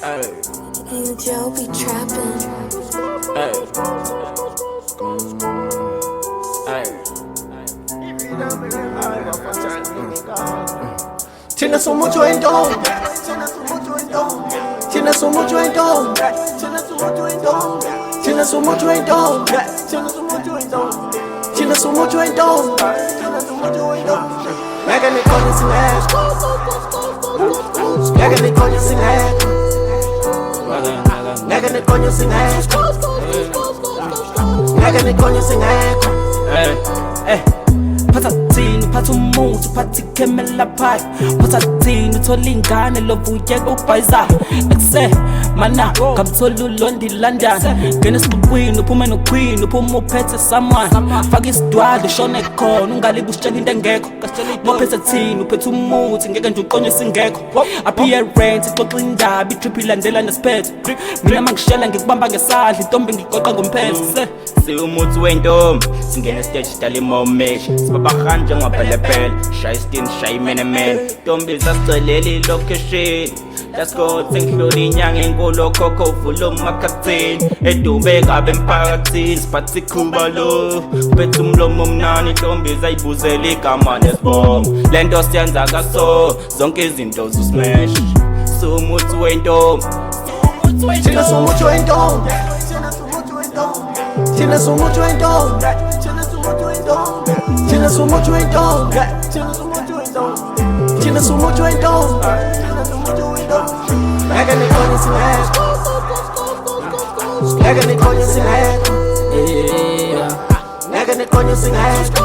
Ay. You Joe be trapping. Ay. Ay. Tienes sumo jointón, tienes sumo jointón, tienes sumo jointón, tienes sumo jointón. Mega ni coño sin eco, mega ni coño sin eco, mega ni coño sin eco, mega ni coño sin eco. Phathathini uphatha umuthi uphatha ikhemela phaya phathathini uthola ingane lovuyeka ubhayiza ekuse mana kamthola ulondi London ngena esiqwini uphume noqueen uphuma uphethe someone faka isidwala ushone khona ungalibi usitshela into engekho mophethe thini uphethe umuthi ngeke nje uqonye singekho appearance ixoxa indaba itrip ilandela nesiphetho mina mangishela ngikubamba ngesandla intombi ngiqoqa ngomphetho Siumuthi wentombi singena stage dala imomeshi sibabahana njengophelepele shaya istin shaya imenemene ntombi zasicwelela ilocation let's go sengidlula inyanga enkulu okhokho uvula umakhathini edube kabe emphakathini siphatha ikhuba lo bethe umlomo omnani intombi zayibuzela igama nesibongo lento siyenza kaso zonke izinto zismash siumuthi wentombi Tienes sumo jointón, tienes sumo jointón, tienes sumo jointón, tienes sumo jointón. Mega ni coño sin eco, mega ni coño sin eco, mega ni coño sin eco,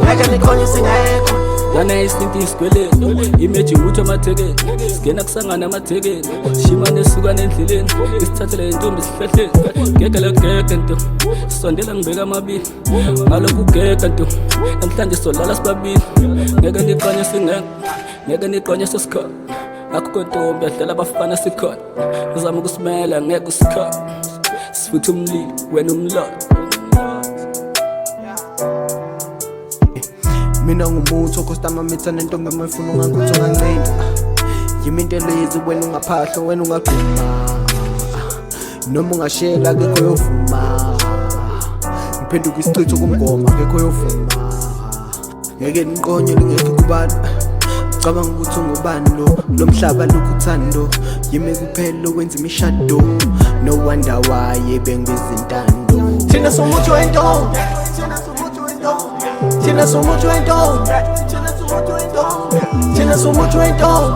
mega ni coño sin eco. Yana istinti isikweleni imeji ngutho amathekeni singena kusangana amathekeni shimane esuka nendleleni isithathele intombi sihlahleni ngekele ngeke nto sondela ngibeka amabili ngalokhu ugeka nto namhlanje solala sibabili ngeke niqonye singeke ngeke niqonye sesikhona akukho ntombi adlala abafana sikhona uzama ukusimela ngeke usikhona sifutha umlilo wena umlilo. Mina ngumuthi okostama mitha nentombi emefuna ungangutho ngancinda yimi into lezi wena ungaphahla wena ungagquma noma ungashela akekho yovuma ngiphenduka isichitho kumngoma akekho yovuma ngeke niqonye lingekho kubani cabanga ukuthi ungubani lo mhlaba lokhu uthando yimi kuphela okwenza imishado no wonder why bengibiza intando thina somuthi wentombi Tienes sumo jointón, tienes sumo jointón,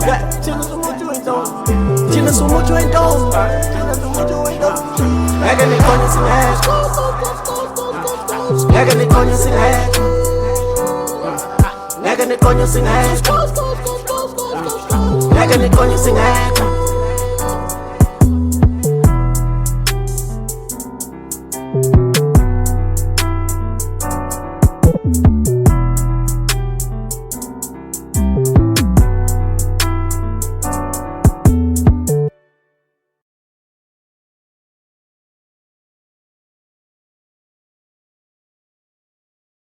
tienes sumo jointón. Mega ni coño sin eco, mega ni coño sin eco, mega ni coño sin eco, mega ni coño sin eco.